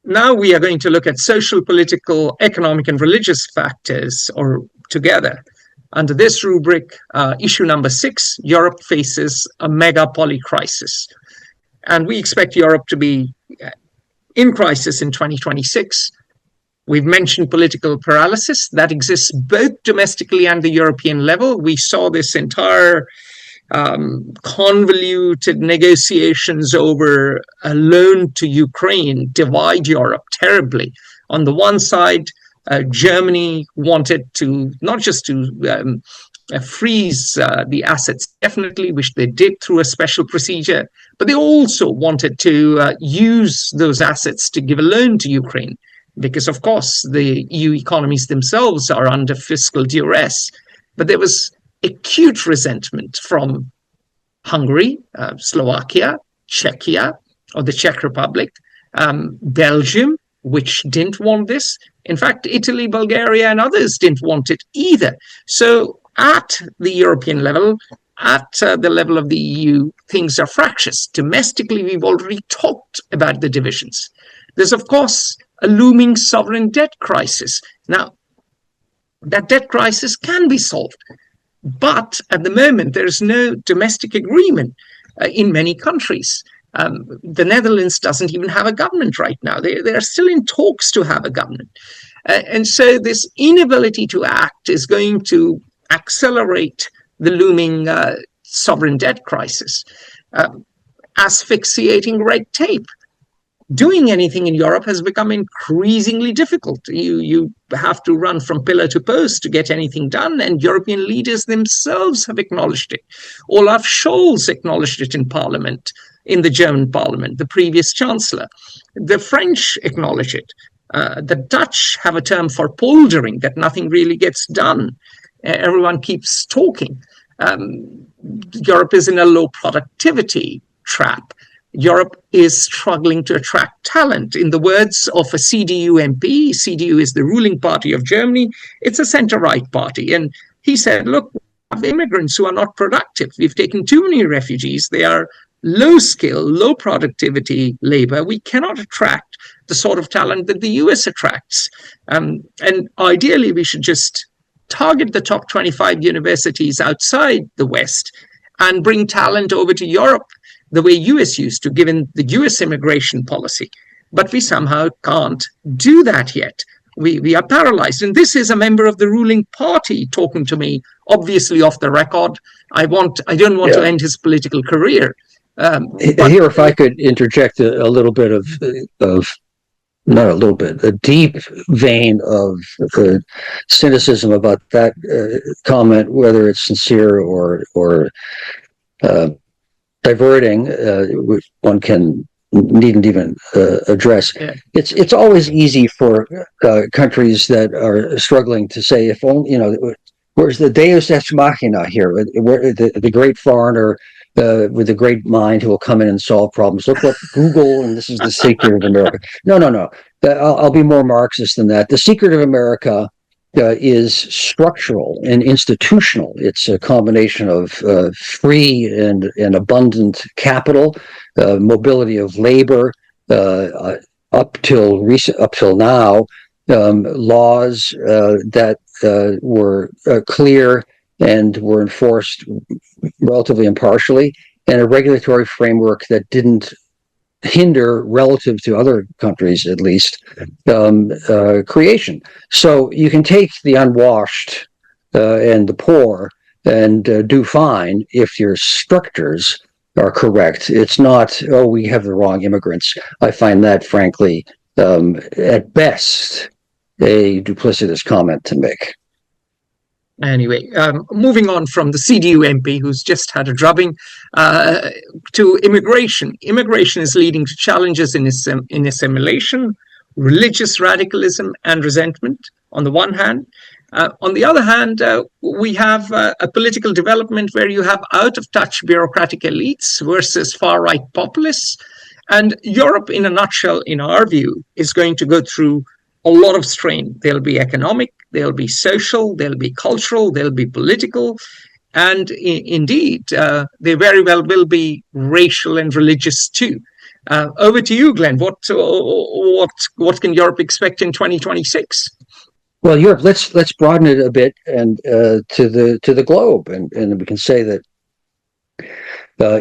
now we are going to look at social, political, economic, and religious factors, or together. Under this rubric, issue number 6, Europe faces a mega polycrisis. And we expect Europe to be in crisis in 2026. We've mentioned political paralysis that exists both domestically and the European level. We saw this entire convoluted negotiations over a loan to Ukraine divide Europe terribly. On the one side, Germany wanted to not just to freeze the assets, definitely, which they did through a special procedure, but they also wanted to use those assets to give a loan to Ukraine, because, of course, the EU economies themselves are under fiscal duress. But there was acute resentment from Hungary, Slovakia, Czechia, or the Czech Republic, Belgium, which didn't want this. In fact, Italy, Bulgaria, and others didn't want it either. So at the European level, at the level of the EU, things are fractious. Domestically, we've already talked about the divisions. There's, of course, a looming sovereign debt crisis. Now, that debt crisis can be solved, but at the moment, there's no domestic agreement in many countries. The Netherlands doesn't even have a government right now. They're still in talks to have a government. And so this inability to act is going to accelerate the looming sovereign debt crisis, asphyxiating red tape. Doing anything in Europe has become increasingly difficult. You have to run from pillar to post to get anything done, and European leaders themselves have acknowledged it. Olaf Scholz acknowledged it in Parliament, in the German Parliament, the previous Chancellor. The French acknowledge it. The Dutch have a term for poldering, that nothing really gets done. Everyone keeps talking. Europe is in a low productivity trap. Europe is struggling to attract talent. In the words of a CDU MP, CDU is the ruling party of Germany, it's a center-right party. And he said, look, we have immigrants who are not productive. We've taken too many refugees. They are low skill, low productivity labor. We cannot attract the sort of talent that the US attracts. And ideally, we should just target the top 25 universities outside the West and bring talent over to Europe the way US used to, given the US immigration policy. But we somehow can't do that yet. We are paralyzed. And this is a member of the ruling party talking to me, obviously off the record. I don't want to end his political career. Here, if I could interject a little bit of not a little bit, a deep vein of cynicism about that comment, whether it's sincere or diverting, which one needn't even address. Yeah. It's always easy for countries that are struggling to say, if only, where's the Deus ex machina here, where the great foreigner with a great mind who will come in and solve problems. Look what Google, and this is the secret of America. No. I'll be more Marxist than that. The secret of America is structural and institutional. It's a combination of free and abundant capital, mobility of labor, up till now, laws that were clear and were enforced relatively impartially, and a regulatory framework that didn't hinder, relative to other countries at least, creation. So you can take the unwashed and the poor and do fine if your structures are correct. It's not, we have the wrong immigrants. I find that, frankly, at best, a duplicitous comment to make. Anyway, moving on from the CDU MP who's just had a drubbing to immigration. Immigration is leading to challenges in assimilation, religious radicalism, and resentment on the one hand. On the other hand, we have a political development where you have out-of-touch bureaucratic elites versus far-right populists. And Europe, in a nutshell, in our view, is going to go through a lot of strain. There'll be economic, there'll be social, there'll be cultural, there'll be political, and indeed, there very well will be racial and religious too. Over to you, Glenn. What can Europe expect in 2026? Well, Europe. Let's broaden it a bit and to the globe, and we can say that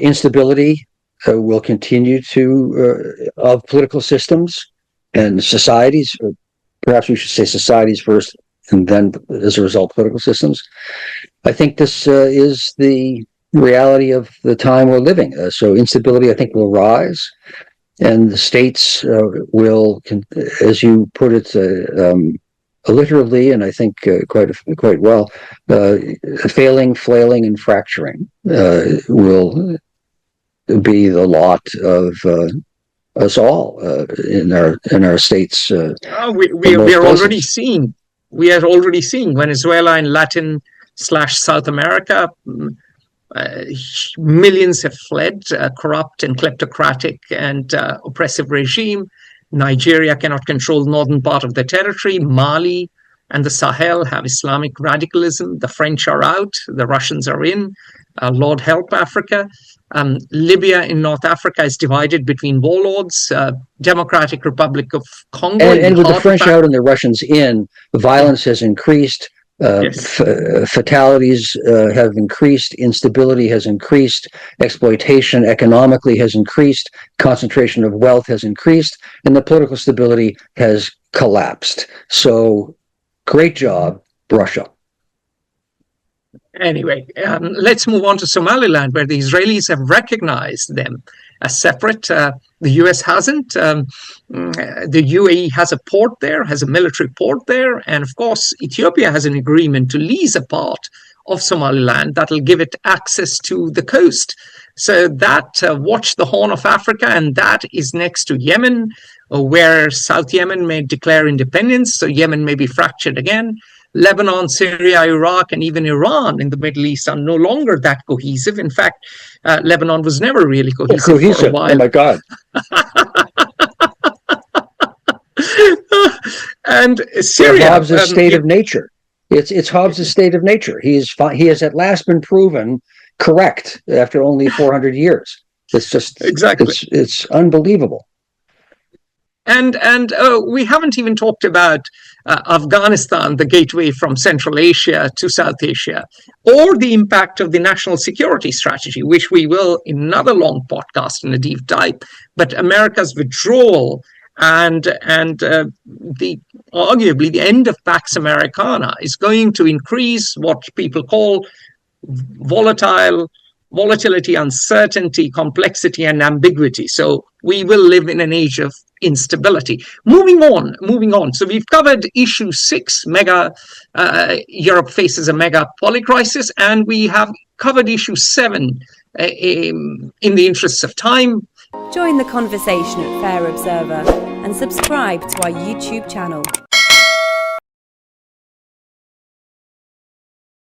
instability will continue of political systems and societies. Perhaps we should say societies first, and then, as a result, political systems. I think this is the reality of the time we're living. So instability, I think, will rise, and the states will, as you put it, alliteratively, and I think quite well, failing, flailing, and fracturing will be the lot of us all in our states. We are already seeing. We are already seeing Venezuela and Latin/South America. Millions have fled a corrupt and kleptocratic and oppressive regime. Nigeria cannot control the northern part of the territory. Mali and the Sahel have Islamic radicalism. The French are out. The Russians are in. Lord help Africa. Libya in North Africa is divided between warlords. Democratic Republic of Congo. And with the French out and the Russians in, the violence has increased. Yes. Fatalities have increased, instability has increased, exploitation economically has increased, concentration of wealth has increased, and the political stability has collapsed. So, great job, Russia. Anyway, let's move on to Somaliland, where the Israelis have recognized them as separate. The US hasn't. The UAE has a port there, has a military port there. And of course, Ethiopia has an agreement to lease a part of Somaliland that will give it access to the coast. So that, watch the Horn of Africa, and that is next to Yemen, where South Yemen may declare independence. So Yemen may be fractured again. Lebanon, Syria, Iraq, and even Iran in the Middle East are no longer that cohesive. In fact, Lebanon was never really cohesive for a while. Oh my God. And Syria, Hobbes' state of nature. It's Hobbes' state of nature. He has at last been proven correct after only 400 years. It's just exactly. It's unbelievable. And we haven't even talked about Afghanistan, the gateway from Central Asia to South Asia, or the impact of the national security strategy, which we will in another long podcast in a deep dive. But America's withdrawal and arguably the end of Pax Americana is going to increase what people call volatility, uncertainty, complexity, and ambiguity. So we will live in an age of instability. Moving on. So we've covered issue 6, Europe faces a mega polycrisis, and we have covered issue 7 in the interests of time. Join the conversation at Fair Observer and subscribe to our YouTube channel.